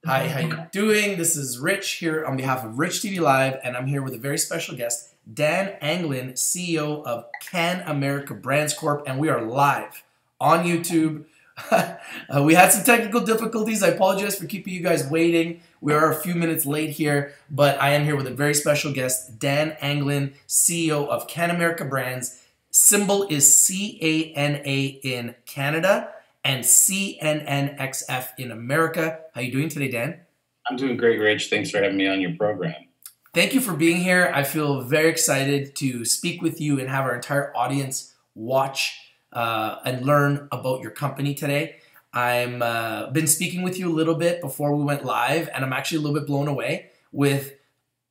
Hi, how you doing? This is Rich here on behalf of Rich TV Live, and I'm here with a very special guest, Dan Anglin, CEO of CannAmerica Brands Corp, and we are live on YouTube. We had some technical difficulties. I apologize for keeping you guys waiting. We are a few minutes late here, but I am here with a very special guest, Dan Anglin, CEO of CannAmerica Brands. Symbol is CANA in Canada and CNNXF in America. How are you doing today, Dan? I'm doing great, Rich. Thanks for having me on your program. Thank you for being here. I feel very excited to speak with you and have our entire audience watch and learn about your company today. I'm been speaking with you a little bit before we went live, and I'm actually a little bit blown away with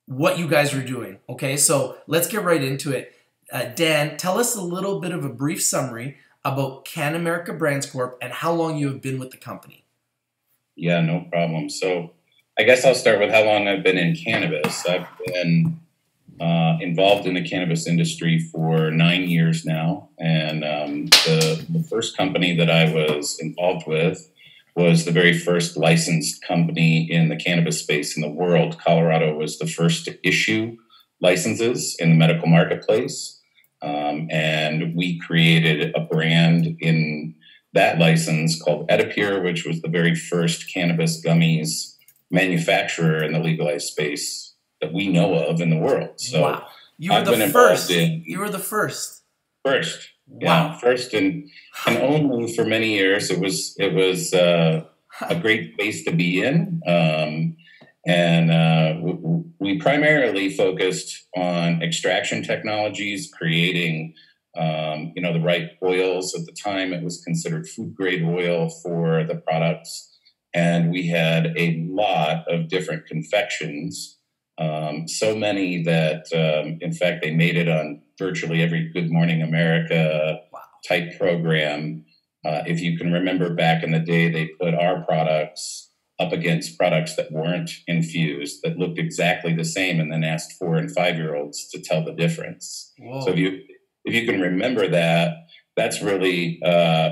what you guys are doing. Okay, so let's get right into it. Dan, tell us a little bit of a brief summary about CannAmerica Brands Corp and how long you have been with the company. Yeah, no problem. So I guess I'll start with how long I've been in cannabis. I've been involved in the cannabis industry for 9 years now. And the first company that I was involved with was the very first licensed company in the cannabis space in the world. Colorado was the first to issue licenses in the medical marketplace. And we created a brand in that license called Edipure, which was the very first cannabis gummies manufacturer in the legalized space that we know of in the world. So wow. You were the first. You were the first. First. Wow. Yeah, first and only for many years. It was a great place to be in. We primarily focused on extraction technologies, creating, the right oils. At the time, it was considered food grade oil for the products. And we had a lot of different confections, so many that, in fact, they made it on virtually every Good Morning America type program. If you can remember back in the day, they put our products up against products that weren't infused, that looked exactly the same, and then asked 4- and 5-year-olds to tell the difference. Whoa. So if you can remember that, that's really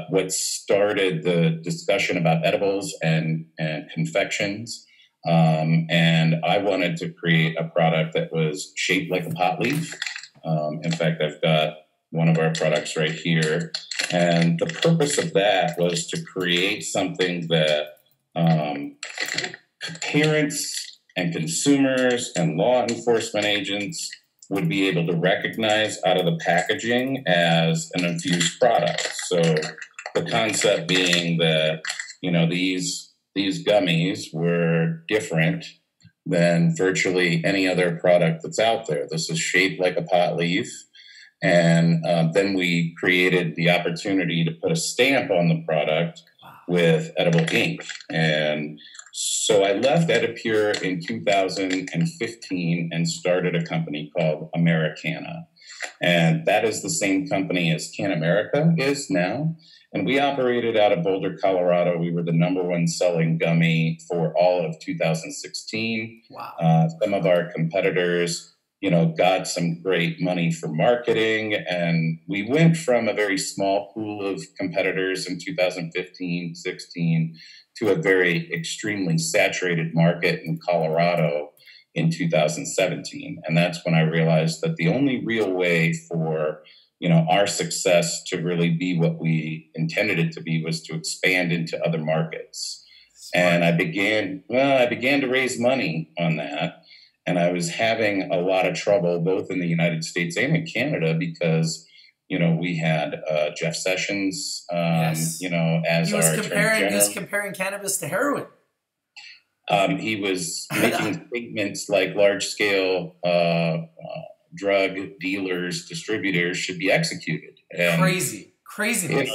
what started the discussion about edibles and confections. And I wanted to create a product that was shaped like a pot leaf. In fact, I've got one of our products right here. And the purpose of that was to create something that parents and consumers and law enforcement agents would be able to recognize out of the packaging as an infused product. So the concept being that, these gummies were different than virtually any other product that's out there. This is shaped like a pot leaf. And then we created the opportunity to put a stamp on the product with edible ink. And so I left Edipure in 2015 and started a company called Americana. And that is the same company as CannAmerica is now. And we operated out of Boulder, Colorado. We were the #1 selling gummy for all of 2016. Wow. Some of our competitors, got some great money for marketing. And we went from a very small pool of competitors in 2015, 16 to a very extremely saturated market in Colorado in 2017. And that's when I realized that the only real way for our success to really be what we intended it to be was to expand into other markets. Smart. And I began to raise money on that. And I was having a lot of trouble both in the United States and in Canada because, we had Jeff Sessions, yes. as he was our comparing, he was comparing cannabis to heroin. He was making statements like large-scale drug dealers, distributors should be executed. And, Craziness.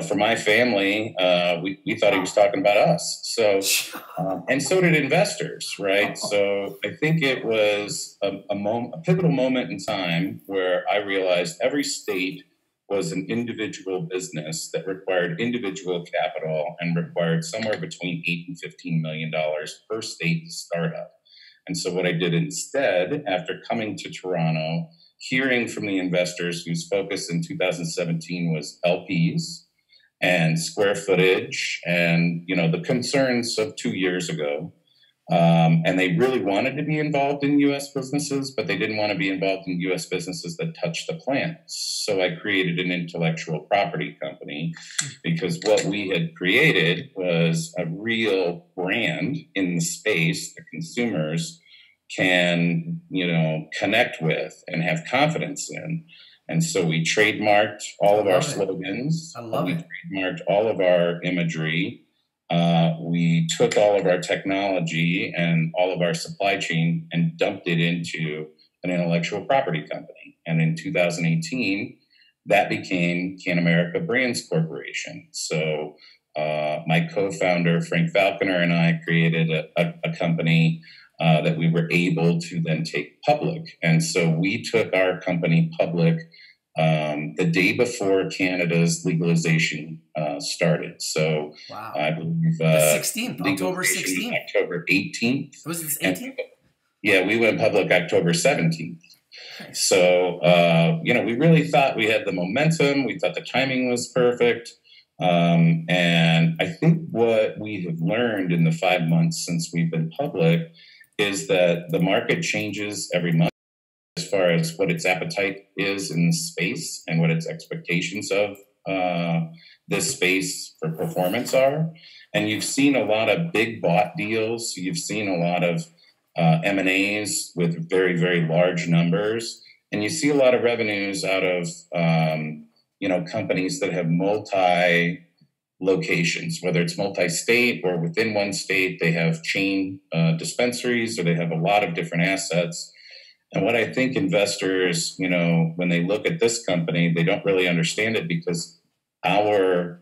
For my family, we thought he was talking about us. So, and so did investors, right? So I think it was a pivotal moment in time where I realized every state was an individual business that required individual capital and required somewhere between $8 and $15 million per state to start up. And so what I did instead, after coming to Toronto, hearing from the investors whose focus in 2017 was LPs, and square footage and, the concerns of 2 years ago. And they really wanted to be involved in U.S. businesses, but they didn't want to be involved in U.S. businesses that touched the planet. So I created an intellectual property company because what we had created was a real brand in the space that consumers can, connect with and have confidence in. And so we trademarked all of our slogans. I love it. We trademarked all of our imagery. We took all of our technology and all of our supply chain and dumped it into an intellectual property company. And in 2018, that became CannAmerica Brands Corporation. So my co-founder, Frank Falconer, and I created a company that we were able to then take public. And so we took our company public the day before Canada's legalization started. So wow. I believe the 16th, October 16th. October 18th. Was it 18th? Yeah, we went public October 17th. Nice. So, we really thought we had the momentum. We thought the timing was perfect. And I think what we have learned in the 5 months since we've been public is that the market changes every month as far as what its appetite is in the space and what its expectations of this space for performance are. And you've seen a lot of big bought deals. You've seen a lot of M&As with very, very large numbers. And you see a lot of revenues out of, companies that have multi-locations, whether it's multi-state or within one state, they have chain dispensaries or they have a lot of different assets. And what I think investors, when they look at this company, they don't really understand it because our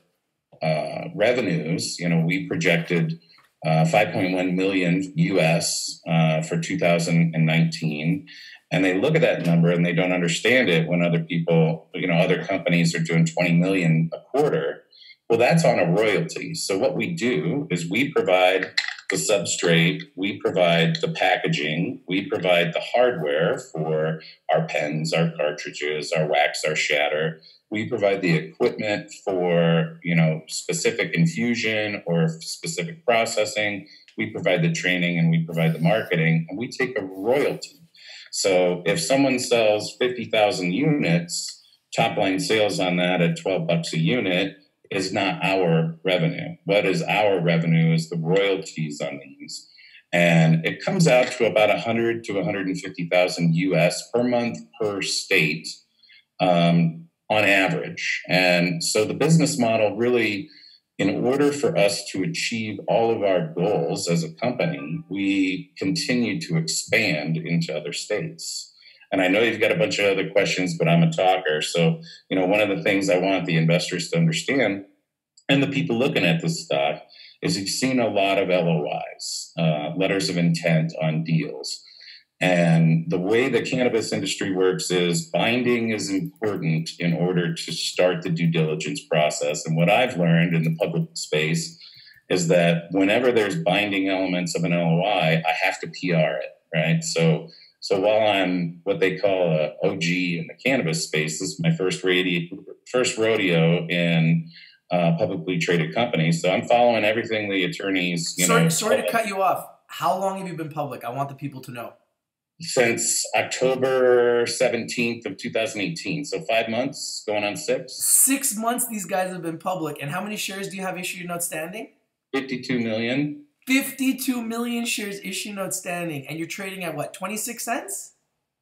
revenues, we projected 5.1 million US for 2019. And they look at that number and they don't understand it when other people, other companies are doing 20 million a quarter. Well, that's on a royalty. So what we do is we provide the substrate, we provide the packaging, we provide the hardware for our pens, our cartridges, our wax, our shatter. We provide the equipment for, specific infusion or specific processing. We provide the training and we provide the marketing, and we take a royalty. So if someone sells 50,000 units, top line sales on that at $12 a unit is not our revenue. What is our revenue is the royalties on these. And it comes out to about 100 to 150,000 US per month per state on average. And so the business model really, in order for us to achieve all of our goals as a company, we continue to expand into other states. And I know you've got a bunch of other questions, but I'm a talker. So, one of the things I want the investors to understand and the people looking at this stock is you've seen a lot of LOIs, letters of intent on deals. And the way the cannabis industry works is binding is important in order to start the due diligence process. And what I've learned in the public space is that whenever there's binding elements of an LOI, I have to PR it, right? So while I'm what they call a OG in the cannabis space, this is my first rodeo in publicly traded companies. So I'm following everything the attorneys. Sorry to cut you off. How long have you been public? I want the people to know. Since October 17th of 2018. So 5 months, going on 6. 6 months these guys have been public. And how many shares do you have issued and outstanding? 52 million. 52 million shares issued and outstanding. And you're trading at what, 26 cents?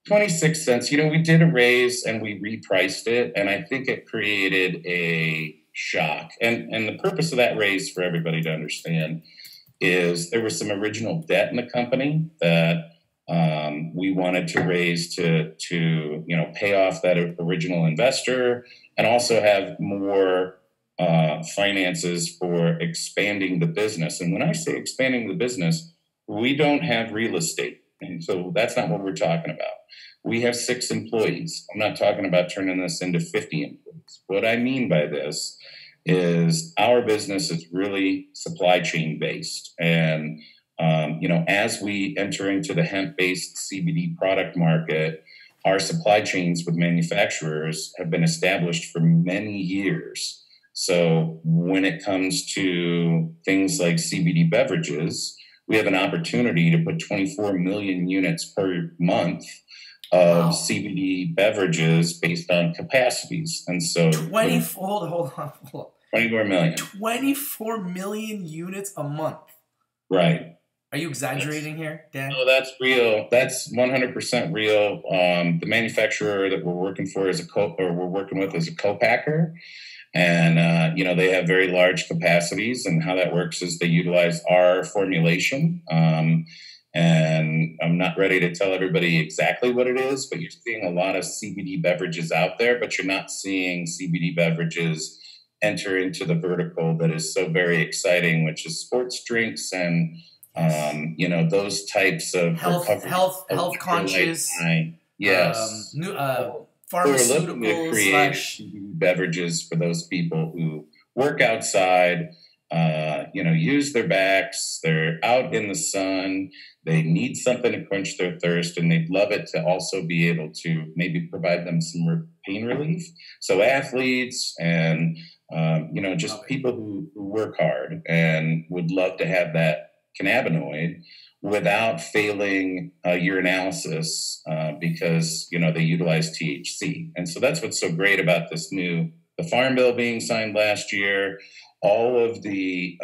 26 cents. We did a raise and we repriced it. And I think it created a shock. And the purpose of that raise, for everybody to understand, is there was some original debt in the company that we wanted to raise to pay off that original investor and also have more finances for expanding the business. And when I say expanding the business, we don't have real estate. And so that's not what we're talking about. We have 6 employees. I'm not talking about turning this into 50 employees. What I mean by this is our business is really supply chain based. And as we enter into the hemp-based CBD product market, our supply chains with manufacturers have been established for many years. So when it comes to things like CBD beverages, we have an opportunity to put 24 million units per month of CBD beverages based on capacities. And so 24, hold on. 24 million. 24 million units a month. Right. Are you exaggerating here, Dan? No, that's real. That's 100% real. The manufacturer that we're working for is we're working with is a co-packer. And, they have very large capacities, and how that works is they utilize our formulation. And I'm not ready to tell everybody exactly what it is, but you're seeing a lot of CBD beverages out there, but you're not seeing CBD beverages enter into the vertical that is so very exciting, which is sports drinks and, those types of health conscious. Yes. Pharmaceuticals to create beverages for those people who work outside, use their backs, they're out in the sun, they need something to quench their thirst, and they'd love it to also be able to maybe provide them some pain relief. So athletes and, just people who work hard and would love to have that cannabinoid without failing urinalysis because, they utilize THC. And so that's what's so great about the Farm Bill being signed last year, all of the,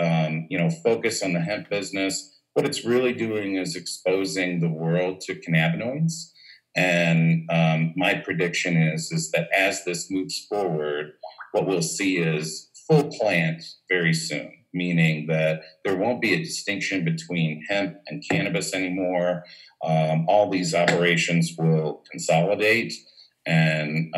focus on the hemp business. What it's really doing is exposing the world to cannabinoids. And my prediction is that as this moves forward, what we'll see is full plant very soon, meaning that there won't be a distinction between hemp and cannabis anymore. All these operations will consolidate, and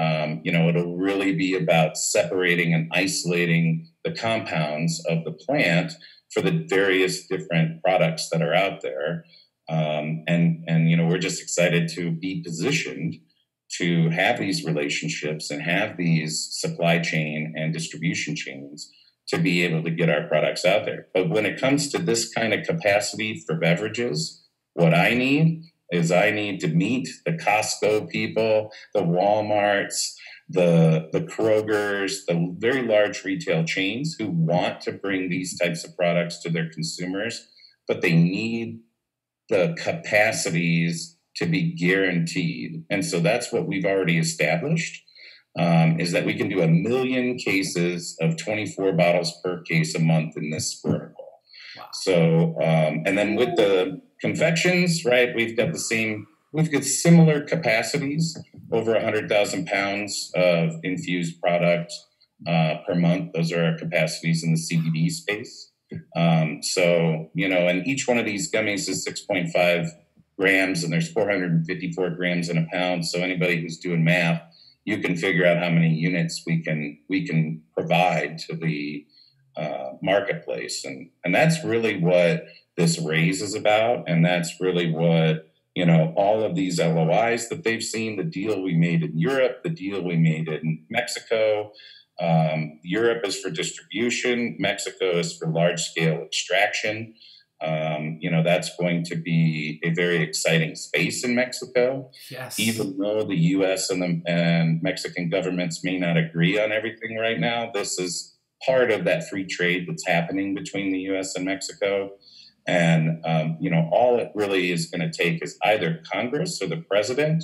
it'll really be about separating and isolating the compounds of the plant for the various different products that are out there. We're just excited to be positioned to have these relationships and have these supply chain and distribution chains to be able to get our products out there. But when it comes to this kind of capacity for beverages, what I need to meet the Costco people, the Walmarts, the Krogers, the very large retail chains who want to bring these types of products to their consumers, but they need the capacities to be guaranteed. And so that's what we've already established, is that we can do 1 million cases of 24 bottles per case a month in this vertical. Wow. So, and then with the confections, right, we've got similar capacities, over 100,000 pounds of infused product per month. Those are our capacities in the CBD space. And each one of these gummies is 6.5 grams, and there's 454 grams in a pound. So anybody who's doing math, you can figure out how many units we can provide to the marketplace. And that's really what this raise is about. And that's really what, all of these LOIs that they've seen, the deal we made in Europe, the deal we made in Mexico. Europe is for distribution. Mexico is for large scale extraction. That's going to be a very exciting space in Mexico. Yes. Even though the U.S. and Mexican governments may not agree on everything right now, this is part of that free trade that's happening between the U.S. and Mexico. And, all it really is going to take is either Congress or the president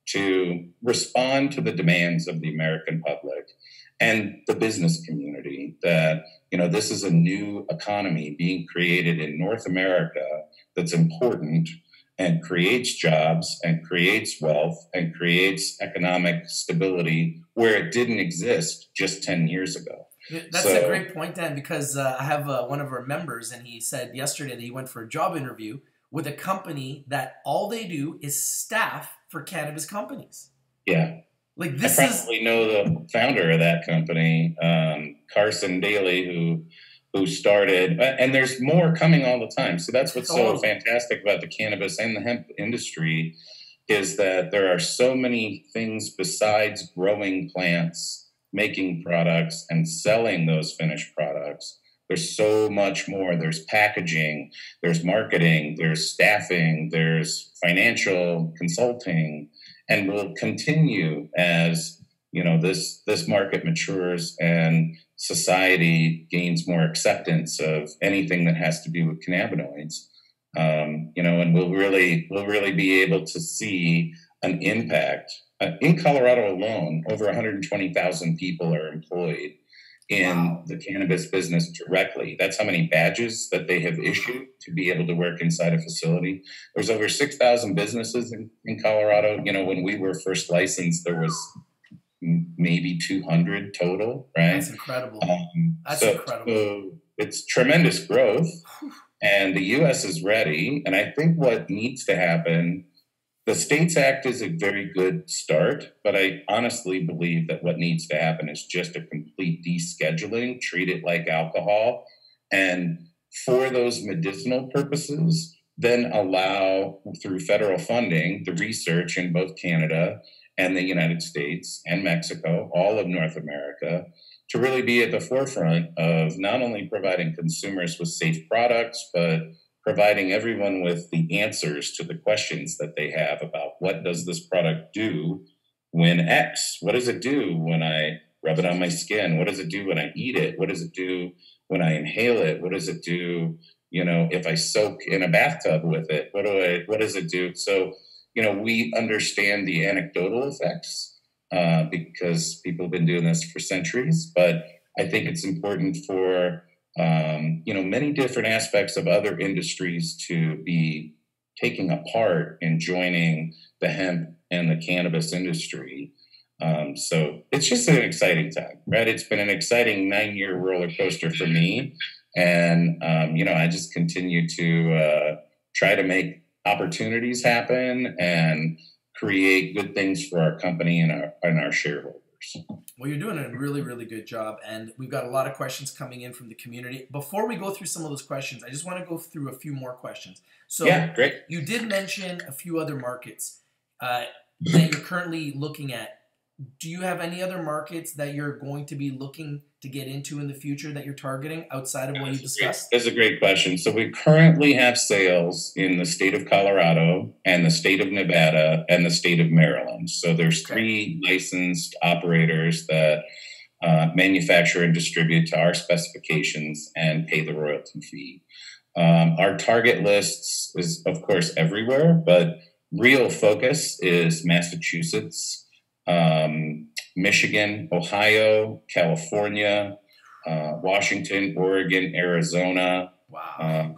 to respond to the demands of the American public and the business community that, this is a new economy being created in North America that's important and creates jobs and creates wealth and creates economic stability where it didn't exist just 10 years ago. That's a great point, Dan, because I have one of our members, and he said yesterday that he went for a job interview with a company that all they do is staff for cannabis companies. Yeah. Like I probably know the founder of that company, Carson Daly, who started, and there's more coming all the time. So that's what's so fantastic about the cannabis and the hemp industry is that there are so many things besides growing plants, making products, and selling those finished products. There's so much more. There's packaging, there's marketing, there's staffing, there's financial consulting, and will continue as this market matures and society gains more acceptance of anything that has to do with cannabinoids. And we'll really be able to see an impact. In Colorado alone, over 120,000 people are employed in the cannabis business directly. That's how many badges that they have issued to be able to work inside a facility. There's over 6,000 businesses in Colorado. When we were first licensed, there was maybe 200 total, right? That's incredible. Incredible. So it's tremendous growth, and the U.S. is ready. And I think what needs to happen, the States Act is a very good start, but I honestly believe that what needs to happen is just a complete descheduling, treat it like alcohol, and for those medicinal purposes, then allow, through federal funding, the research in both Canada and the United States and Mexico, all of North America, to really be at the forefront of not only providing consumers with safe products, but providing everyone with the answers to the questions that they have about what does this product do when X? What does it do when I rub it on my skin? What does it do when I eat it? What does it do when I inhale it? What does it do, if I soak in a bathtub with it? What does it do? So, we understand the anecdotal effects because people have been doing this for centuries, but I think it's important for many different aspects of other industries to be taking a part in joining the hemp and the cannabis industry. So it's just an exciting time, right? It's been an exciting 9-year roller coaster for me. And, I just continue to try to make opportunities happen and create good things for our company and our shareholders. Well, you're doing a really, really good job, and we've got a lot of questions coming in from the community. Before we go through some of those questions, I just want to go through a few more questions. So yeah, great. You did mention a few other markets that you're currently looking at. Do you have any other markets that you're going to be looking to get into in the future that you're targeting outside of what you discussed? That's a great question. So we currently have sales in the state of Colorado and the state of Nevada and the state of Maryland. So there's 3 licensed operators that manufacture and distribute to our specifications and pay the royalty fee. Our target lists is, of course, everywhere, but real focus is Massachusetts, Michigan, Ohio, California, Washington, Oregon, Arizona,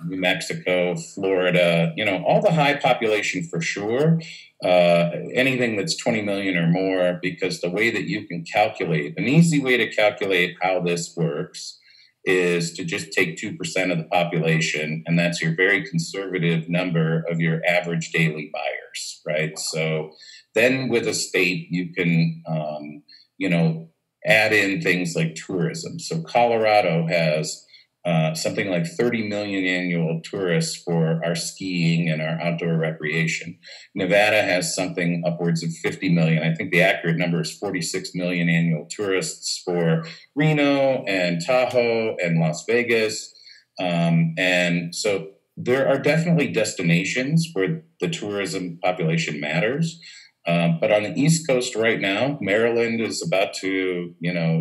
New Mexico, Florida, all the high population for sure. Anything that's 20 million or more, because the way that you can calculate, an easy way to calculate how this works is to just take 2% of the population, and that's your very conservative number of your average daily buyers, right? So then with a state, you can, add in things like tourism. So Colorado has something like 30 million annual tourists for our skiing and our outdoor recreation. Nevada has something upwards of 50 million. I think the accurate number is 46 million annual tourists for Reno and Tahoe and Las Vegas. And so there are definitely destinations where the tourism population matters. But on the East Coast right now, Maryland is about to,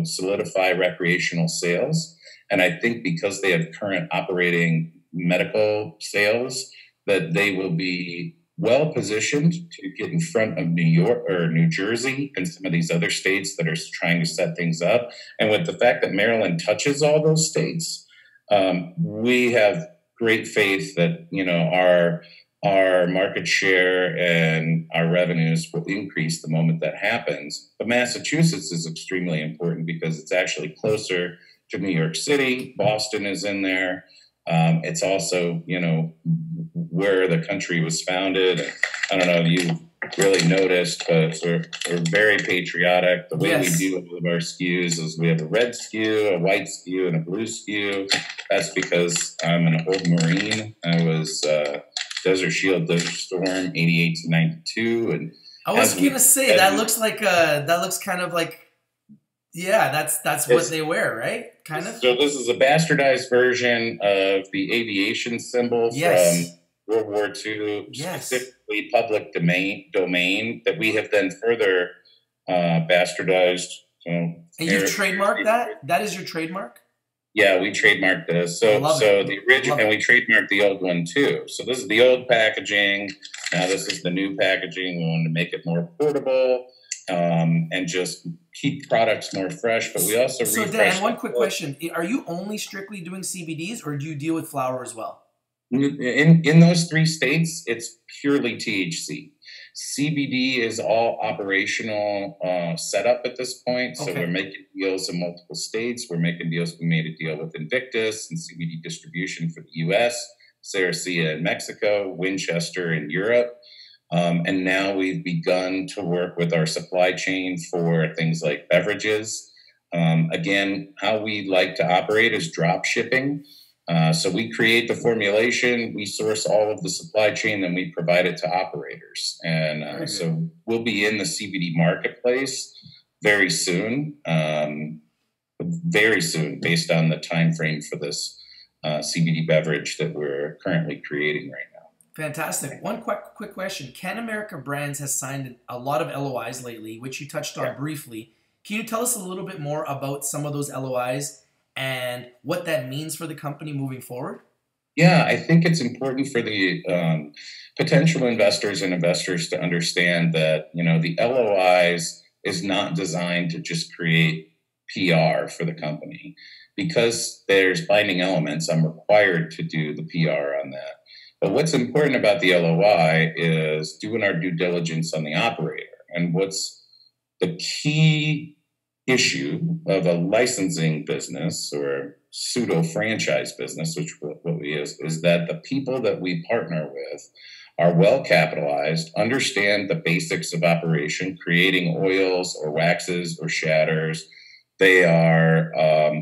solidify recreational sales. And I think because they have current operating medical sales, that they will be well positioned to get in front of New York or New Jersey and some of these other states that are trying to set things up. And with the fact that Maryland touches all those states, we have great faith that, our market share and our revenues will increase the moment that happens. But Massachusetts is extremely important because it's actually closer to New York City. Boston is in there. It's also, where the country was founded. I don't know if you really noticed, but we're very patriotic. The way we do all of our SKUs is we have a red SKU, a white SKU, and a blue SKU. That's because I'm an old Marine. I was Desert Shield, Desert Storm, 88 to 92. And I was going to say, that looks kind of like, that's what they wear, right? Kind of. So this is a bastardized version of the aviation symbol from World War II, specifically public domain, that we have then further bastardized So, And you've trademarked that? That is your trademark? Yeah, we trademarked this. The original, and we trademarked the old one too. So this is the old packaging. Now this is the new packaging. We wanted to make it more portable and just keep products more fresh. But we also Dan, one quick question: are you only strictly doing CBDs, or do you deal with flower as well? In those 3 states, it's purely THC. CBD is all operational setup at this point. So we're making deals in multiple states. We're making deals. We made a deal with Invictus and CBD distribution for the U.S., Cerecea in Mexico, Winchester in Europe. And now we've begun to work with our supply chain for things like beverages. Again, how we like to operate is drop shipping. So we create the formulation, we source all of the supply chain, then we provide it to operators. And so we'll be in the CBD marketplace very soon, based on the time frame for this CBD beverage that we're currently creating right now. Fantastic. One quick question. CannAmerica Brands has signed a lot of LOIs lately, which you touched on briefly. Can you tell us a little bit more about some of those LOIs and what that means for the company moving forward? Yeah, I think it's important for the potential investors and investors to understand that, the LOIs is not designed to just create PR for the company. Because there's binding elements, I'm required to do the PR on that. But what's important about the LOI is doing our due diligence on the operator. And what's the key issue of a licensing business or pseudo franchise business, which what we is that the people that we partner with are well capitalized, understand the basics of operation, creating oils or waxes or shatters. They are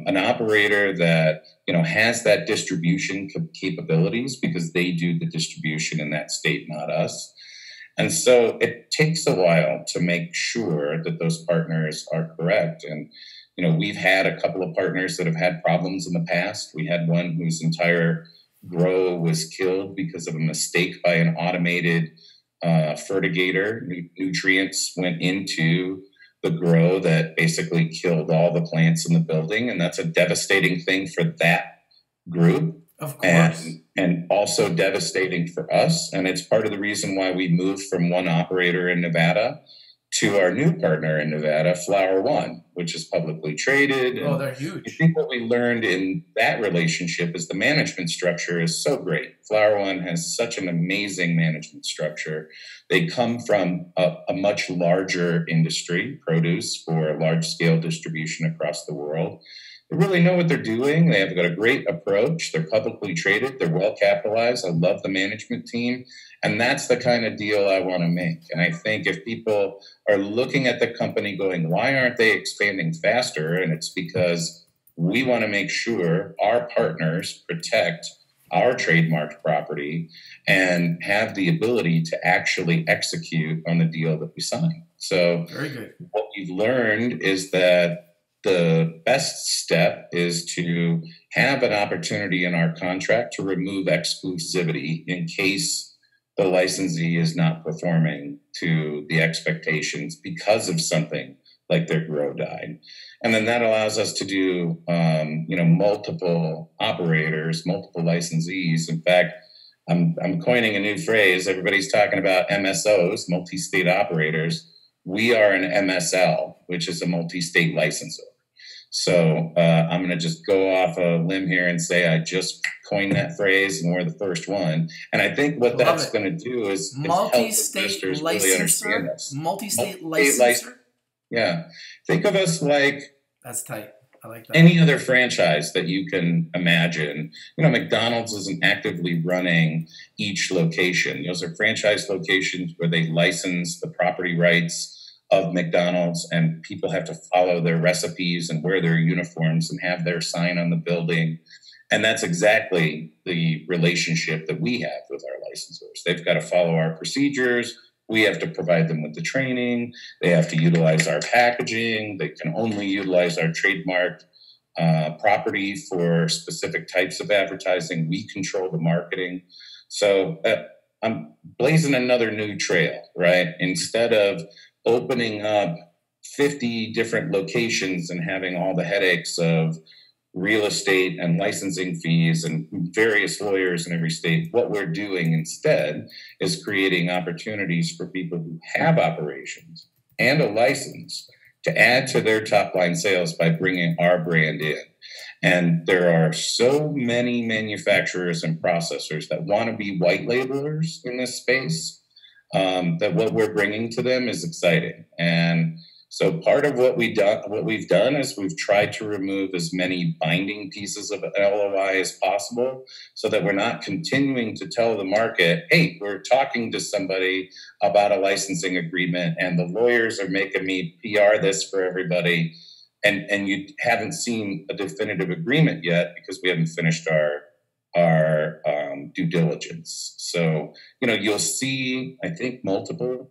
an operator that has that distribution capabilities because they do the distribution in that state, not us. And so it takes a while to make sure that those partners are correct. And, we've had a couple of partners that have had problems in the past. We had one whose entire grow was killed because of a mistake by an automated fertigator. Nutrients went into the grow that basically killed all the plants in the building. And that's a devastating thing for that group. Of course. And also devastating for us. And it's part of the reason why we moved from one operator in Nevada to our new partner in Nevada, Flower One, which is publicly traded. Oh, they're huge. I think what we learned in that relationship is the management structure is so great. Flower One has such an amazing management structure. They come from a much larger industry, produce for large-scale distribution across the world. They really know what they're doing. They have got a great approach. They're publicly traded. They're well capitalized. I love the management team. And that's the kind of deal I want to make. And I think if people are looking at the company going, why aren't they expanding faster? And it's because we want to make sure our partners protect our trademarked property and have the ability to actually execute on the deal that we sign. So very good. What we've learned is that the best step is to have an opportunity in our contract to remove exclusivity in case the licensee is not performing to the expectations because of something like their grow died. And then that allows us to do, multiple operators, multiple licensees. In fact, I'm coining a new phrase. Everybody's talking about MSOs, multi-state operators. We are an MSL, which is a multi-state licensor. So I'm going to just go off a limb here and say I just coined that phrase, and we're the first one. And I think what that's going to do is multi-state licensor. Multi-state licensor. Yeah, think of us like that's tight. I like that. Any other franchise that you can imagine. McDonald's isn't actively running each location. Those are franchise locations where they license the property rights of McDonald's, and people have to follow their recipes and wear their uniforms and have their sign on the building. And that's exactly the relationship that we have with our licensors. They've got to follow our procedures. We have to provide them with the training. They have to utilize our packaging. They can only utilize our trademarked property for specific types of advertising. We control the marketing. So I'm blazing another new trail, right? Instead of opening up 50 different locations and having all the headaches of real estate and licensing fees and various lawyers in every state. What we're doing instead is creating opportunities for people who have operations and a license to add to their top line sales by bringing our brand in. And there are so many manufacturers and processors that want to be white labelers in this space, that what we're bringing to them is exciting. And so part of what we've done is we've tried to remove as many binding pieces of LOI as possible, so that we're not continuing to tell the market, hey, we're talking to somebody about a licensing agreement and the lawyers are making me PR this for everybody. And you haven't seen a definitive agreement yet because we haven't finished our due diligence. So, you'll see, I think, multiple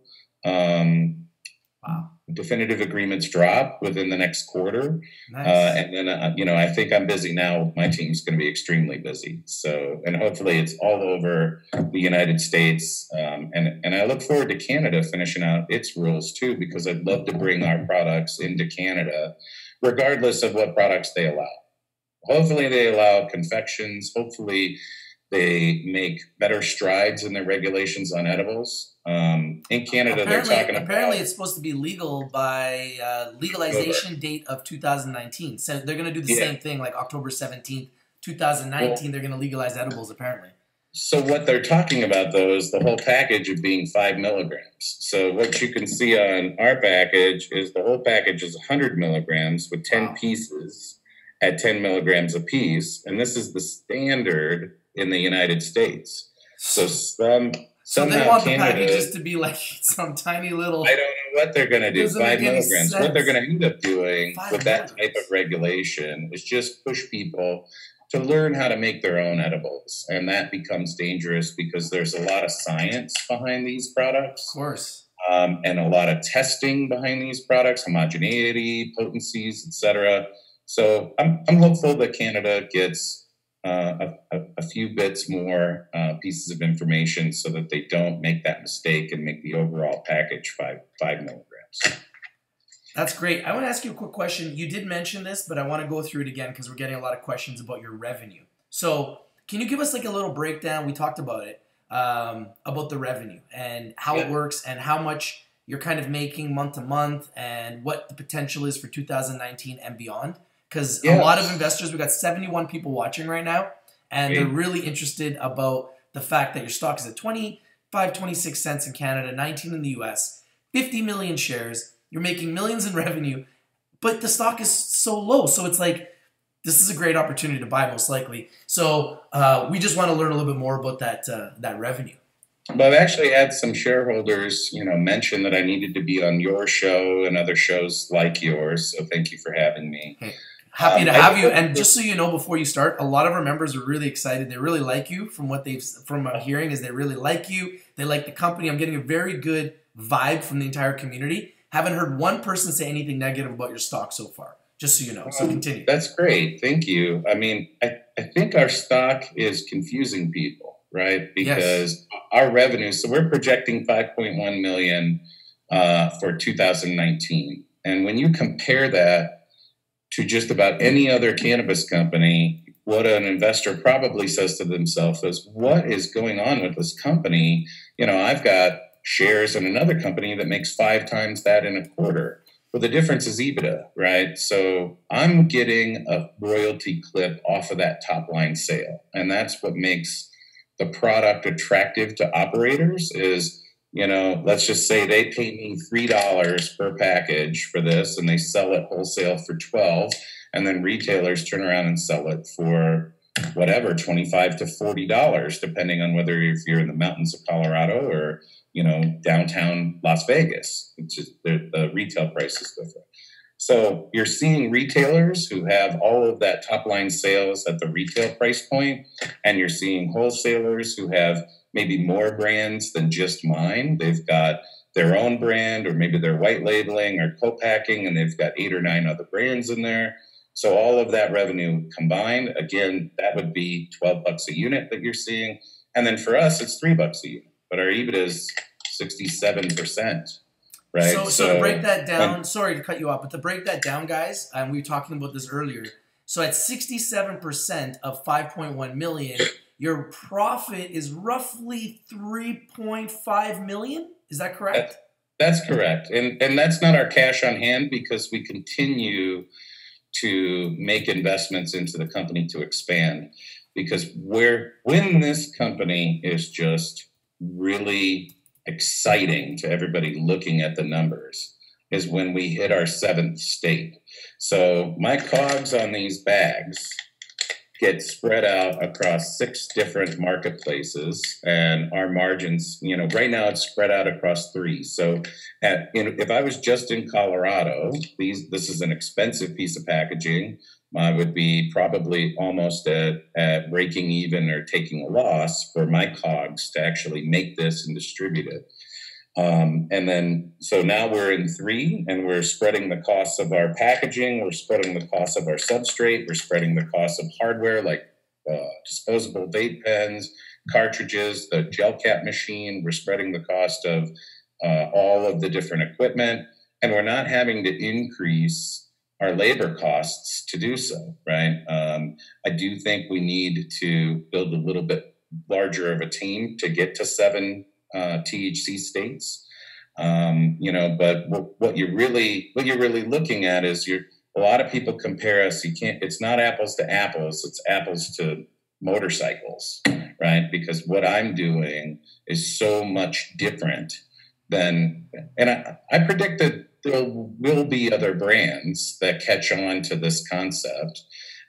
definitive agreements drop within the next quarter. Nice. And then, I think I'm busy now. My team's going to be extremely busy. So, and hopefully it's all over the United States. And I look forward to Canada finishing out its rules too, because I'd love to bring our products into Canada, regardless of what products they allow. Hopefully they allow confections. Hopefully they make better strides in their regulations on edibles. In Canada, they're talking about... Apparently it's supposed to be legal by legalization date of 2019. So they're going to do the same thing, like October 17th, 2019. They're going to legalize edibles, apparently. So what they're talking about, though, is the whole package of being 5 milligrams. So what you can see on our package is the whole package is 100 milligrams with 10 pieces at 10 milligrams a piece. And this is the standard in the United States. So they want the packages to be like some tiny little... I don't know what they're going to do, 5 milligrams. What they're going to end up doing with that type of regulation is just push people to learn how to make their own edibles. And that becomes dangerous because there's a lot of science behind these products. Of course. And a lot of testing behind these products, homogeneity, potencies, etc. So I'm hopeful that Canada gets a few bits more pieces of information so that they don't make that mistake and make the overall package 5 milligrams. That's great. I want to ask you a quick question. You did mention this, but I want to go through it again because we're getting a lot of questions about your revenue. So can you give us like a little breakdown? We talked about it, about the revenue and how it works and how much you're kind of making month to month and what the potential is for 2019 and beyond. Because a lot of investors, we got 71 people watching right now, and they're really interested about the fact that your stock is at 26 cents in Canada, 19 in the US, 50 million shares. You're making millions in revenue, but the stock is so low. So it's like, this is a great opportunity to buy, most likely. So we just want to learn a little bit more about that revenue. But I've actually had some shareholders, mention that I needed to be on your show and other shows like yours. So thank you for having me. Hey, happy to have you. And just so you know, before you start, a lot of our members are really excited. They really like you. From what from hearing is they really like you. They like the company. I'm getting a very good vibe from the entire community. Haven't heard one person say anything negative about your stock so far, just so you know. So continue. That's great. Thank you. I mean, I think our stock is confusing people, right? Because our revenue, so we're projecting 5.1 million for 2019. And when you compare that to just about any other cannabis company, what an investor probably says to themselves is, what is going on with this company? I've got shares in another company that makes 5 times that in a quarter. Well, the difference is EBITDA, right? So I'm getting a royalty clip off of that top line sale. And that's what makes the product attractive to operators is, let's just say they pay me $3 per package for this and they sell it wholesale for 12, and then retailers turn around and sell it for whatever, $25 to $40, depending on whether if you're in the mountains of Colorado or downtown Las Vegas, which is the retail price is different. So you're seeing retailers who have all of that top line sales at the retail price point, and you're seeing wholesalers who have maybe more brands than just mine. They've got their own brand, or maybe they're white labeling or co-packing, and they've got 8 or 9 other brands in there. So all of that revenue combined, again, that would be $12 a unit that you're seeing. And then for us, it's $3 a unit. But our EBITDA is 67%. right? So to break that when down, sorry to cut you off, but to break that down, guys, and we were talking about this earlier. So at 67% of 5.1 million, your profit is roughly 3.5 million. Is that correct? that's correct. And that's not our cash on hand, because we continue to make investments into the company to expand. Because when this company is just really exciting to everybody looking at the numbers is when we hit our 7th state. So my COGS on these bags get spread out across 6 different marketplaces, and our margins, right now it's spread out across 3. So if I was just in Colorado, this is an expensive piece of packaging. I would be probably almost at breaking even or taking a loss for my COGS to actually make this and distribute it. So now we're in 3, and we're spreading the costs of our packaging. We're spreading the costs of our substrate. We're spreading the costs of hardware like disposable vape pens, cartridges, the gel cap machine. We're spreading the cost of all of the different equipment, and we're not having to increase our labor costs to do so, right? I do think we need to build a little bit larger of a team to get to 7 THC states, but what you're really looking at is a lot of people compare us. It's not apples to apples. It's apples to motorcycles, right? Because what I'm doing is so much different and I predict that there will be other brands that catch on to this concept.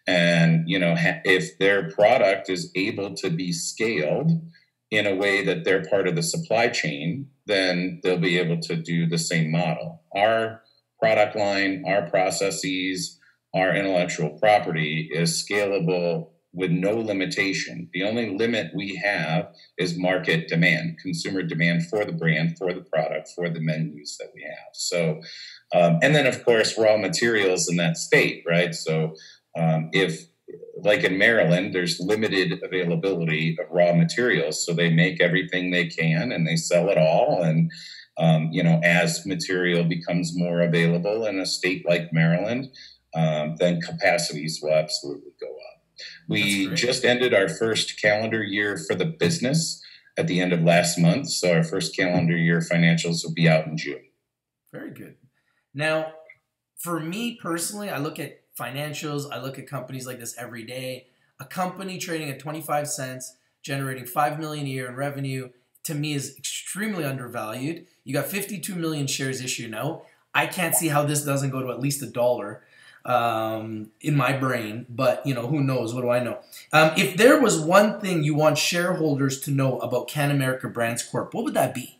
And, if their product is able to be scaled in a way that they're part of the supply chain, then they'll be able to do the same model. Our product line, our processes, our intellectual property is scalable with no limitation. The only limit we have is market demand, consumer demand for the brand, for the product, for the menus that we have. So, and then of course, raw materials in that state, right? So if, like in Maryland, there's limited availability of raw materials. So they make everything they can and they sell it all. And, as material becomes more available in a state like Maryland, then capacities will absolutely go up. We just ended our first calendar year for the business at the end of last month. So our first calendar year financials will be out in June. Very good. Now, for me personally, I look at financials. I look at companies like this every day. A company trading at 25 cents, generating $5 million a year in revenue, to me is extremely undervalued. You got 52 million shares issued now. I can't see how this doesn't go to at least $1 in my brain, but who knows? What do I know? If there was one thing you want shareholders to know about CannAmerica Brands Corp, what would that be?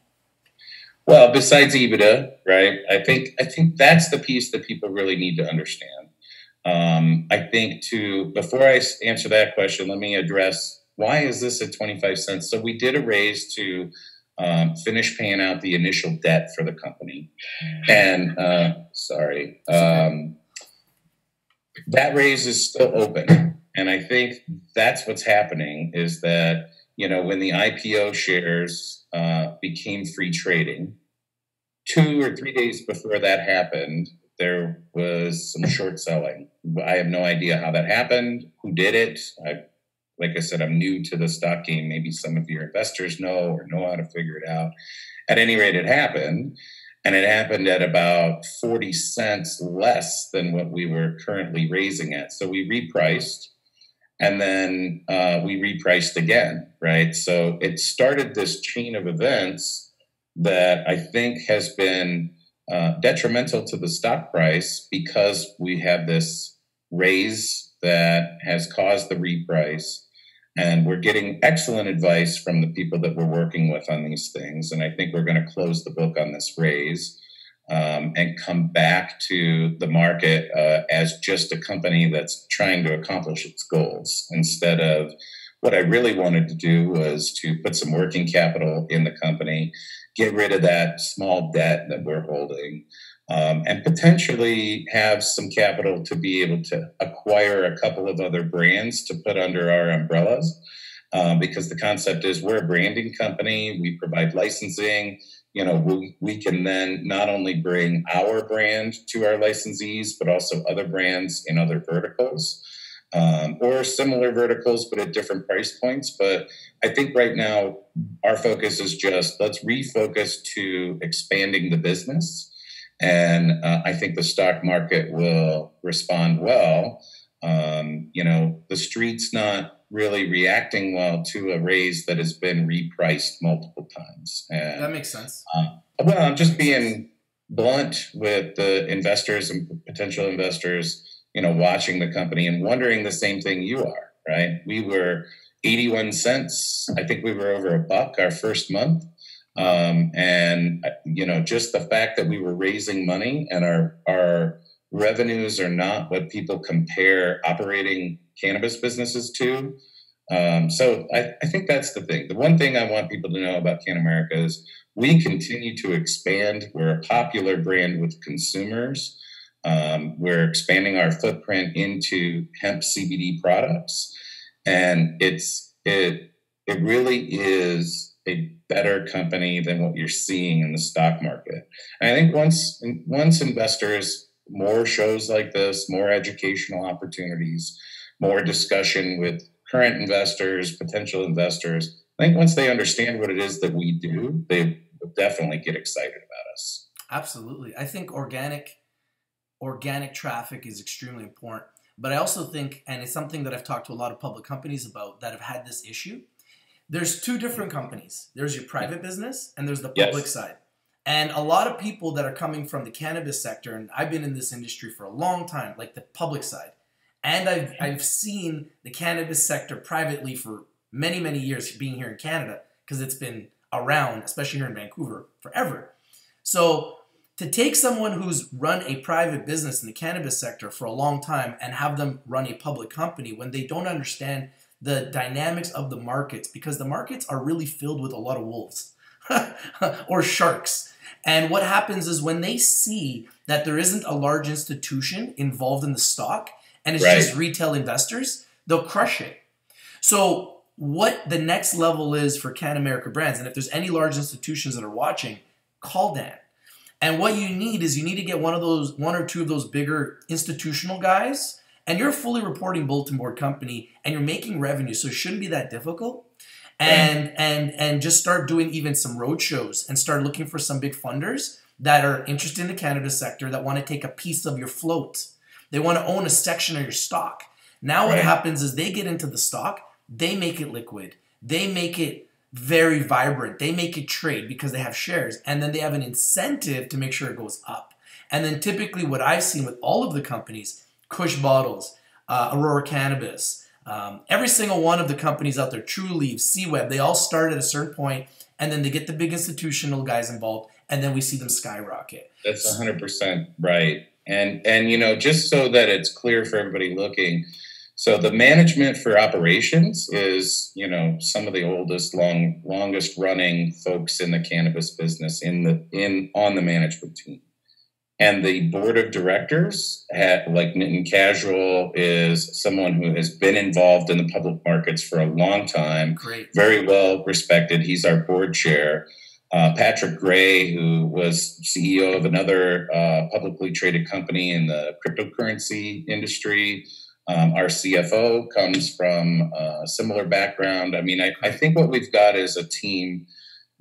Well, besides EBITDA, right? I think that's the piece that people really need to understand. I think before I answer that question, let me address why is this at 25 cents? So we did a raise to finish paying out the initial debt for the company, and that raise is still open. And I think that's what's happening is that, when the IPO shares became free trading, 2 or 3 days before that happened, there was some short selling. I have no idea how that happened, who did it. Like I said, I'm new to the stock game. Maybe some of your investors know how to figure it out. At any rate, it happened. And it happened at about 40 cents less than what we were currently raising at. So we repriced, and then we repriced again, right? So it started this chain of events that I think has been detrimental to the stock price, because we have this raise that has caused the reprice. And we're getting excellent advice from the people that we're working with on these things. And I think we're going to close the book on this raise and come back to the market as just a company that's trying to accomplish its goals. Instead of what I really wanted to do was to put some working capital in the company, get rid of that small debt that we're holding, and potentially have some capital to be able to acquire a couple of other brands to put under our umbrellas. Because the concept is we're a branding company. We provide licensing. we can then not only bring our brand to our licensees, but also other brands in other verticals, or similar verticals, but at different price points. But I think right now our focus is just let's refocus to expanding the business. And I think the stock market will respond well. The street's not really reacting well to a raise that has been repriced multiple times. And that makes sense. Well, I'm just being blunt with the investors and potential investors, watching the company and wondering the same thing you are, right? We were 81 cents. I think we were over $1 our first month. And just the fact that we were raising money and our revenues are not what people compare operating cannabis businesses to. So I think that's the thing. The one thing I want people to know about CannAmerica is we continue to expand. We're a popular brand with consumers. We're expanding our footprint into hemp CBD products. And it really is a better company than what you're seeing in the stock market. And I think once investors, more shows like this, more educational opportunities, more discussion with current investors, potential investors, I think once they understand what it is that we do, they will definitely get excited about us. Absolutely. I think organic traffic is extremely important. But I also think, and it's something that I've talked to a lot of public companies about that have had this issue, there's two different companies. There's your private business and there's the public side. And a lot of people that are coming from the cannabis sector, and I've been in this industry for a long time, like the public side, and I've seen the cannabis sector privately for many, many years being here in Canada, because it's been around, especially here in Vancouver, forever. So to take someone who's run a private business in the cannabis sector for a long time and have them run a public company when they don't understand the dynamics of the markets, because the markets are really filled with a lot of wolves or sharks. And what happens is when they see that there isn't a large institution involved in the stock and it's just retail investors, they'll crush it. So what the next level is for CannAmerica Brands, and if there's any large institutions that are watching, call Dan. And what you need is you need to get one or two of those bigger institutional guys, and you're a fully reporting bulletin board company and you're making revenue, so it shouldn't be that difficult. And just start doing even some road shows and start looking for some big funders that are interested in the cannabis sector, that want to take a piece of your float. They want to own a section of your stock. Now what happens is they get into the stock, they make it liquid, they make it very vibrant, they make it trade because they have shares, and then they have an incentive to make sure it goes up. And then typically what I've seen with all of the companies, Kush Bottles, Aurora Cannabis, every single one of the companies out there, True Leaf, C-Web, they all start at a certain point, and then they get the big institutional guys involved, and then we see them skyrocket. That's 100% right. And just so that it's clear for everybody looking, so the management for operations is, some of the oldest, longest running folks in the cannabis business on the management team. And the board of directors, like Nitin Casual, is someone who has been involved in the public markets for a long time. Great. Very well respected. He's our board chair. Patrick Gray, who was CEO of another publicly traded company in the cryptocurrency industry. Our CFO comes from a similar background. I mean, I think what we've got is a team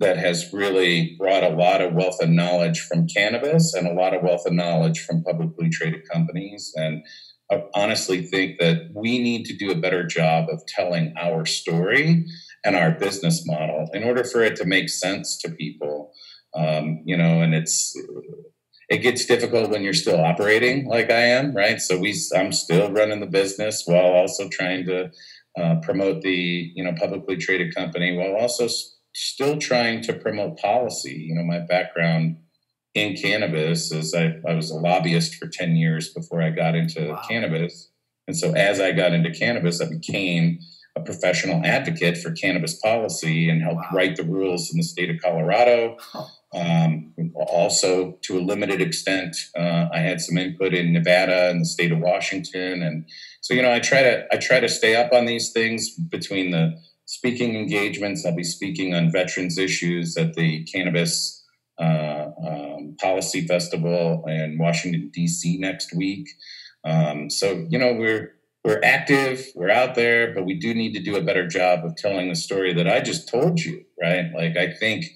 that has really brought a lot of wealth and knowledge from cannabis and a lot of wealth and knowledge from publicly traded companies. And I honestly think that we need to do a better job of telling our story and our business model in order for it to make sense to people. And it gets difficult when you're still operating like I am, right? So I'm still running the business while also trying to promote the publicly traded company, while also still trying to promote policy. My background in cannabis is I was a lobbyist for 10 years before I got into cannabis. And so as I got into cannabis, I became a professional advocate for cannabis policy and helped write the rules in the state of Colorado. Also, to a limited extent, I had some input in Nevada and the state of Washington. And so, I try to stay up on these things between the speaking engagements. I'll be speaking on veterans issues at the Cannabis Policy Festival in Washington, D.C. next week. So, we're active, we're out there, but we do need to do a better job of telling the story that I just told you, right? Like, I think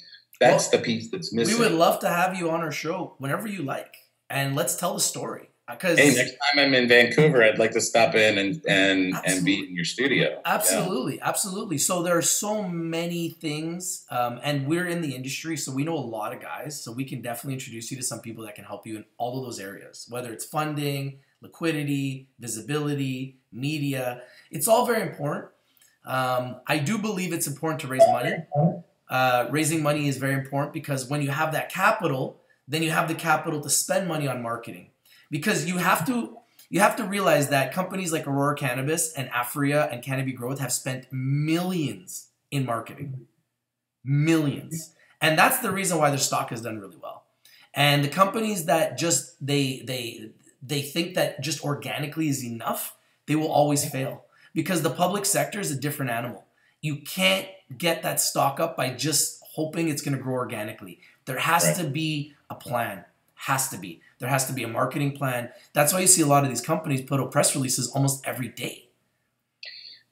that's the piece that's missing. We would love to have you on our show whenever you like, and let's tell the story. Hey, next time I'm in Vancouver, I'd like to stop in and be in your studio. Absolutely, absolutely. So there are so many things, and we're in the industry, so we know a lot of guys. So we can definitely introduce you to some people that can help you in all of those areas, whether it's funding, liquidity, visibility, media. It's all very important. I do believe it's important to raise money. Raising money is very important because when you have that capital, then you have the capital to spend money on marketing. Because you have to realize that companies like Aurora Cannabis and Afria and Canopy Growth have spent millions in marketing. Millions. And that's the reason why their stock has done really well. And the companies that just they think that just organically is enough, they will always fail. Because the public sector is a different animal. You can't get that stock up by just hoping it's going to grow organically. There has to be a plan. Has to be. There has to be a marketing plan. That's why you see a lot of these companies put out press releases almost every day.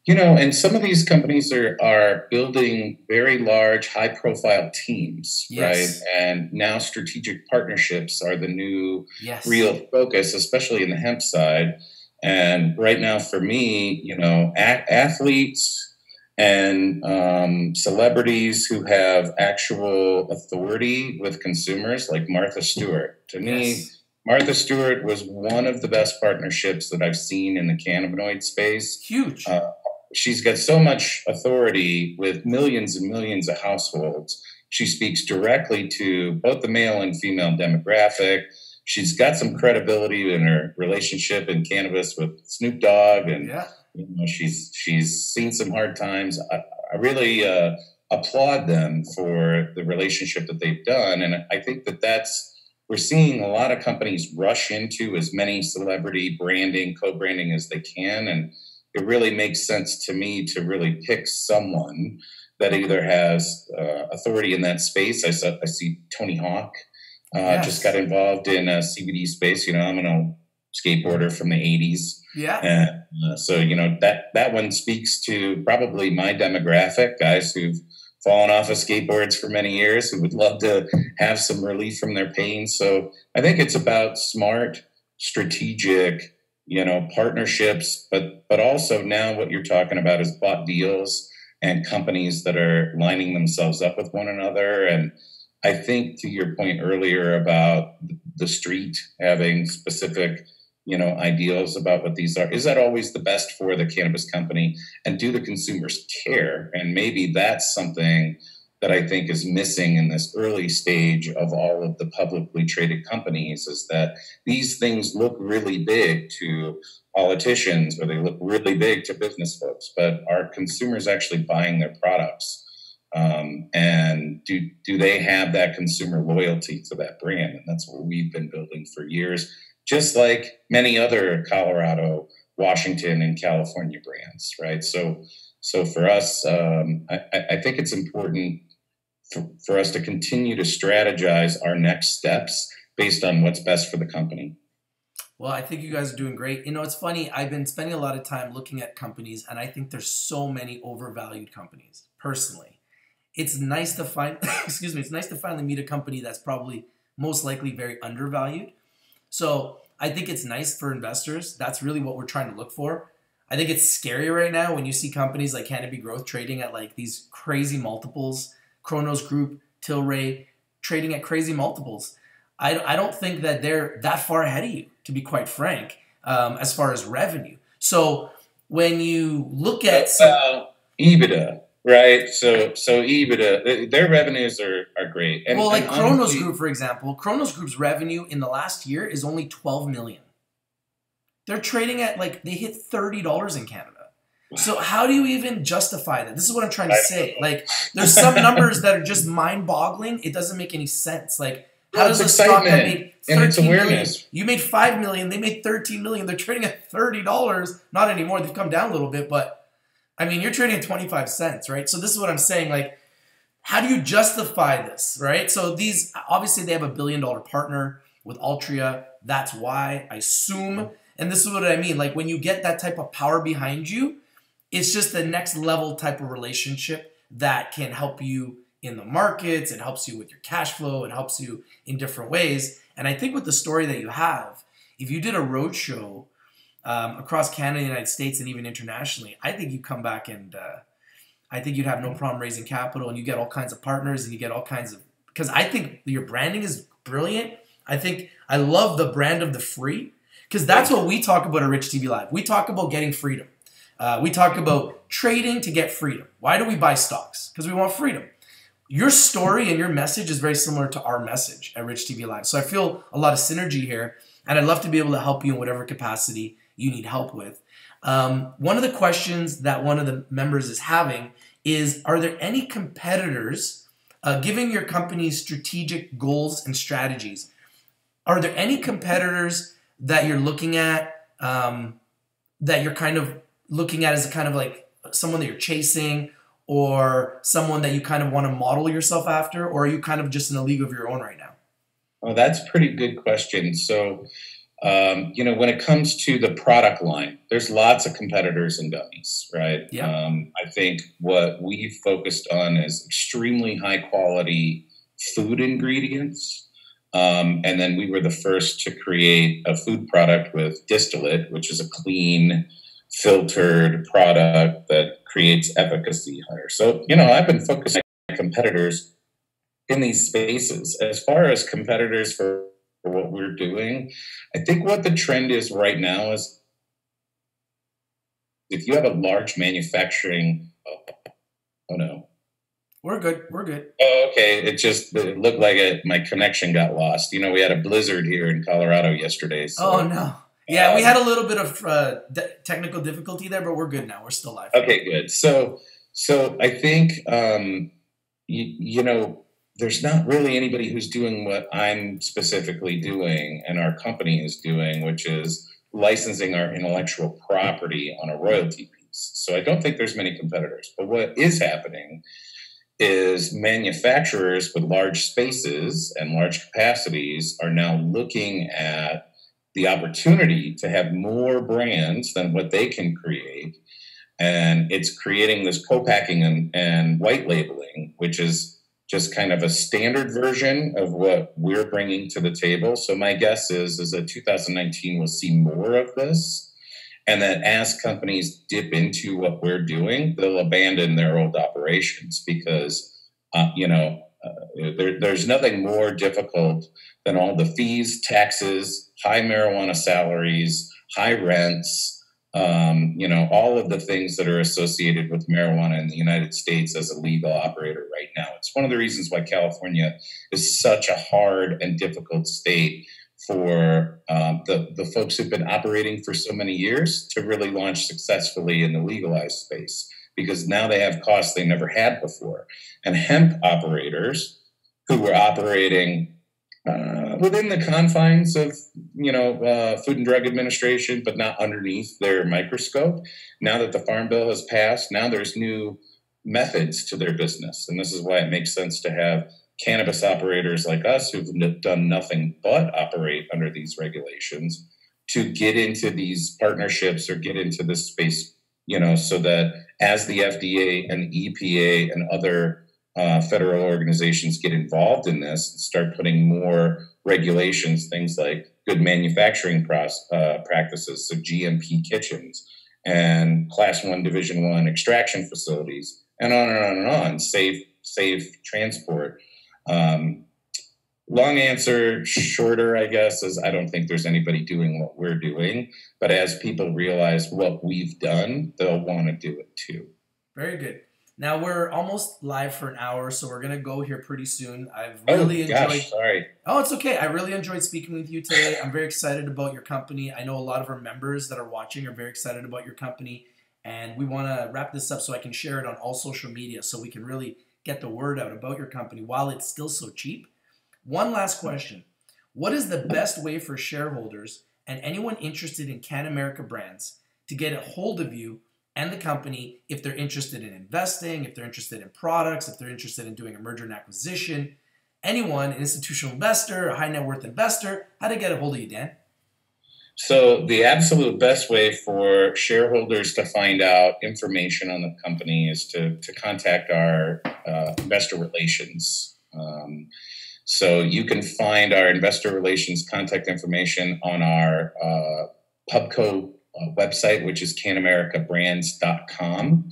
And some of these companies are building very large, high-profile teams, right? And now strategic partnerships are the new real focus, especially in the hemp side. And right now, for me, athletes and celebrities who have actual authority with consumers, like Martha Stewart. To me, Martha Stewart was one of the best partnerships that I've seen in the cannabinoid space. Huge. She's got so much authority with millions and millions of households. She speaks directly to both the male and female demographic. She's got some credibility in her relationship in cannabis with Snoop Dogg, and she's seen some hard times. I really applaud them for the relationship that they've done, and I think we're seeing a lot of companies rush into as many celebrity branding, co-branding as they can, and it really makes sense to me to really pick someone that either has authority in that space. I see Tony Hawk just got involved in a CBD space. I'm an old skateboarder from the 80s. And so, that one speaks to probably my demographic, guys who've fallen off of skateboards for many years, who would love to have some relief from their pain. So I think it's about smart, strategic, partnerships, but also now what you're talking about is bought deals and companies that are lining themselves up with one another. And I think to your point earlier about the street having specific, ideals about what these are, is that always the best for the cannabis company? And do the consumers care? And maybe that's something that I think is missing in this early stage of all of the publicly traded companies, is that these things look really big to politicians, or they look really big to business folks, but are consumers actually buying their products? And do they have that consumer loyalty to that brand? And that's what we've been building for years, just like many other Colorado, Washington, and California brands, right? So for us, I think it's important for us to continue to strategize our next steps based on what's best for the company. Well, I think you guys are doing great. It's funny. I've been spending a lot of time looking at companies, and I think there's so many overvalued companies, personally. It's nice to find, it's nice to finally meet a company that's probably most likely very undervalued. So I think it's nice for investors. That's really what we're trying to look for. I think it's scary right now when you see companies like Canopy Growth trading at like these crazy multiples, Kronos Group, Tilray trading at crazy multiples. I don't think that they're that far ahead of you, to be quite frank, as far as revenue. So when you look at EBITDA, right? So EBITDA, their revenues are great. And, like Kronos Group, for example, Kronos Group's revenue in the last year is only $12 million. They're trading at they hit $30 in Canada. So how do you even justify that? This is what I'm trying to say. There's some numbers that are just mind-boggling. It doesn't make any sense. How does a stock that made $13 million, you made $5 million, they made $13 million, they're trading at $30? Not anymore. They've come down a little bit, but I mean, you're trading at 25 cents, right? So this is what I'm saying. how do you justify this, right? So these, obviously they have $1 billion partner with Altria. That's why, I assume, and this is what I mean, like when you get that type of power behind you, it's just the next level type of relationship that can help you in the markets. It helps you with your cash flow. It helps you in different ways. And I think with the story that you have, if you did a roadshow across Canada, the United States, and even internationally, I think you come back and I think you'd have no problem raising capital, and you get all kinds of partners, and you get all kinds of, because I think your branding is brilliant. I love the brand of the free, because that's what we talk about at Rich TV Live. We talk about getting freedom. We talk about trading to get freedom. Why do we buy stocks? Because we want freedom. Your story and your message is very similar to our message at Rich TV Live. So I feel a lot of synergy here, and I'd love to be able to help you in whatever capacity you need help with. One of the questions that one of the members is having is, are there any competitors, given your company's strategic goals and strategies, are there any competitors that you're looking at, that you're kind of looking at as a kind of like someone that you're chasing, or someone that you kind of want to model yourself after, or are you kind of just in a league of your own right now? Well, that's a pretty good question. So, when it comes to the product line, there's lots of competitors in gummies, right? Yeah. I think what we've focused on is extremely high quality food ingredients. And then we were the first to create a food product with distillate, which is a clean, filtered product that creates efficacy higher. So, I've been focusing on competitors in these spaces. As far as competitors for what we're doing, I think what the trend is right now is if you have a large manufacturing, oh no. We're good. We're good. Oh, okay. It looked like my connection got lost. We had a blizzard here in Colorado yesterday. So, oh, no. Yeah, we had a little bit of technical difficulty there, but we're good now. We're still live. Okay, good. So I think, there's not really anybody who's doing what I'm specifically doing and our company is doing, which is licensing our intellectual property on a royalty piece. So I don't think there's many competitors. But what is happening is manufacturers with large spaces and large capacities are now looking at the opportunity to have more brands than what they can create. And it's creating this co-packing and white labeling, which is just kind of a standard version of what we're bringing to the table. So my guess is that 2019 will see more of this. And that as companies dip into what we're doing, they'll abandon their old operations because, there's nothing more difficult than all the fees, taxes, high marijuana salaries, high rents, all of the things that are associated with marijuana in the United States as a legal operator right now. It's one of the reasons why California is such a hard and difficult state for the folks who've been operating for so many years to really launch successfully in the legalized space, because now they have costs they never had before. And hemp operators who were operating within the confines of, Food and Drug Administration, but not underneath their microscope. Now that the Farm Bill has passed, now there's new methods to their business. And this is why it makes sense to have cannabis operators like us who've done nothing but operate under these regulations to get into these partnerships or get into this space, so that as the FDA and the EPA and other federal organizations get involved in this and start putting more regulations, things like good manufacturing practices, so GMP kitchens and Class 1, Division 1 extraction facilities, and on and on and on, safe transport. Long answer, shorter, I guess, is I don't think there's anybody doing what we're doing. But as people realize what we've done, they'll want to do it too. Very good. Now we're almost live for an hour, so we're gonna go here pretty soon. I've really enjoyed. Sorry. Oh, it's okay. I really enjoyed speaking with you today. I'm very excited about your company. I know a lot of our members that are watching are very excited about your company, and we want to wrap this up so I can share it on all social media, so we can really get the word out about your company while it's still so cheap. One last question: what is the best way for shareholders and anyone interested in CannAmerica brands to get a hold of you and the company if they're interested in investing, if they're interested in products, if they're interested in doing a merger and acquisition. Anyone, an institutional investor, a high net worth investor, how to get a hold of you, Dan? So the absolute best way for shareholders to find out information on the company is to contact our investor relations. So you can find our investor relations contact information on our Pubco website, which is CannAmericaBrands.com.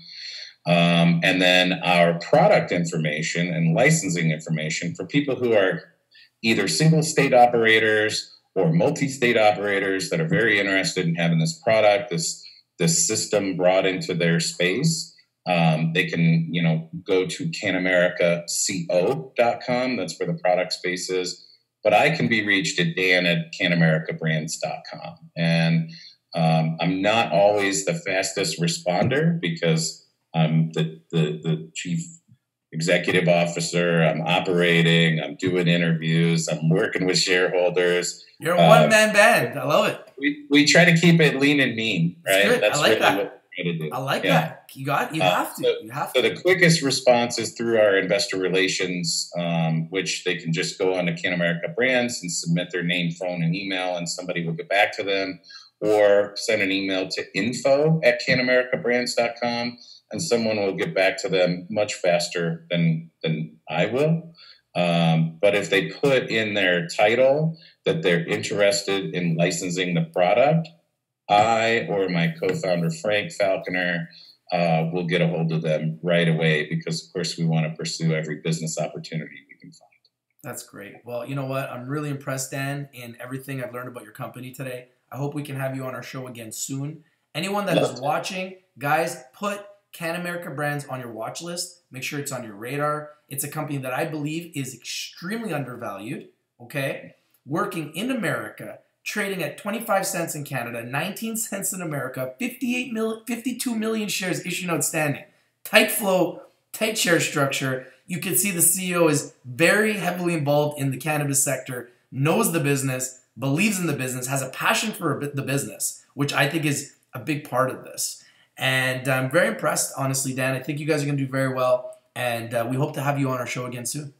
And then our product information and licensing information for people who are either single state operators or multi-state operators that are very interested in having this product, this system brought into their space. They can, go to CannAmericaCO.com. That's where the product space is. But I can be reached at Dan@CannAmericaBrands.com. And I'm not always the fastest responder because I'm the chief executive officer. I'm operating. I'm doing interviews. I'm working with shareholders. You're a one-man band. I love it. We try to keep it lean and mean, right? That's really that. What we're trying to do. I like that. You have to. You have to. So the quickest response is through our investor relations, which they can just go on to CannAmerica Brands and submit their name, phone, and email, and somebody will get back to them, or send an email to info@CannAmericaBrands.com, and someone will get back to them much faster than I will. But if they put in their title that they're interested in licensing the product, I or my co-founder, Frank Falconer, will get a hold of them right away because, of course, we want to pursue every business opportunity we can find. That's great. Well, you know what? I'm really impressed, Dan, in everything I've learned about your company today. I hope we can have you on our show again soon. Anyone that is watching, guys, put CannAmerica Brands on your watch list. Make sure it's on your radar. It's a company that I believe is extremely undervalued, okay? Working in America, trading at 25 cents in Canada, 19 cents in America, 52 million shares issued outstanding. Tight flow, tight share structure. You can see the CEO is very heavily involved in the cannabis sector, knows the business, believes in the business, has a passion for the business, which I think is a big part of this. And I'm very impressed, honestly, Dan. I think you guys are going to do very well, and we hope to have you on our show again soon.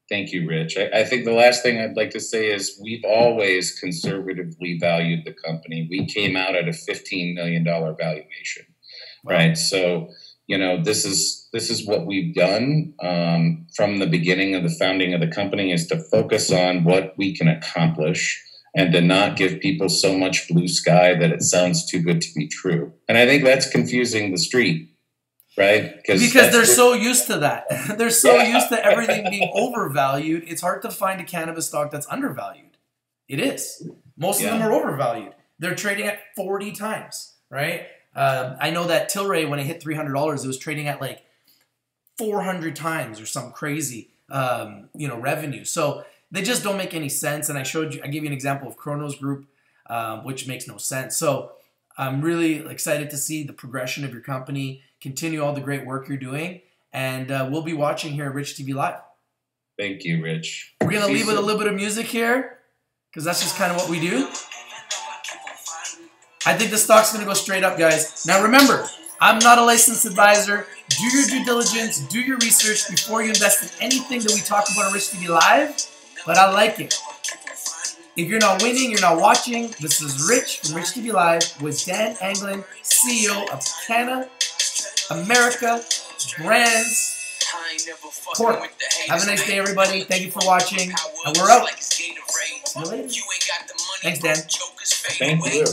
Thank you, Rich. I think the last thing I'd like to say is we've always conservatively valued the company. We came out at a $15 million valuation, right? So, this is what we've done from the beginning of the founding of the company, is to focus on what we can accomplish and to not give people so much blue sky that it sounds too good to be true. And I think that's confusing the street, right? Because they're so used to that. They're so used to everything being overvalued. It's hard to find a cannabis stock that's undervalued. It is. Most of them are overvalued. They're trading at 40 times, right? I know that Tilray, when it hit $300, it was trading at like 400 times or some crazy, revenue. So they just don't make any sense. And I gave you an example of Kronos Group, which makes no sense. So I'm really excited to see the progression of your company, continue all the great work you're doing, and we'll be watching here at Rich TV Live. Thank you, Rich. We're going to leave with a little bit of music here because that's just kind of what we do. I think the stock's going to go straight up, guys. Now remember, I'm not a licensed advisor. Do your due diligence, do your research before you invest in anything that we talk about on Rich TV Live. But I like it. If you're not winning, you're not watching. This is Rich from Rich TV Live with Dan Anglin, CEO of CannAmerica Brands Corp. Have a nice day, everybody. Thank you for watching. And we're out. See you later. Thanks, Dan. Thank you.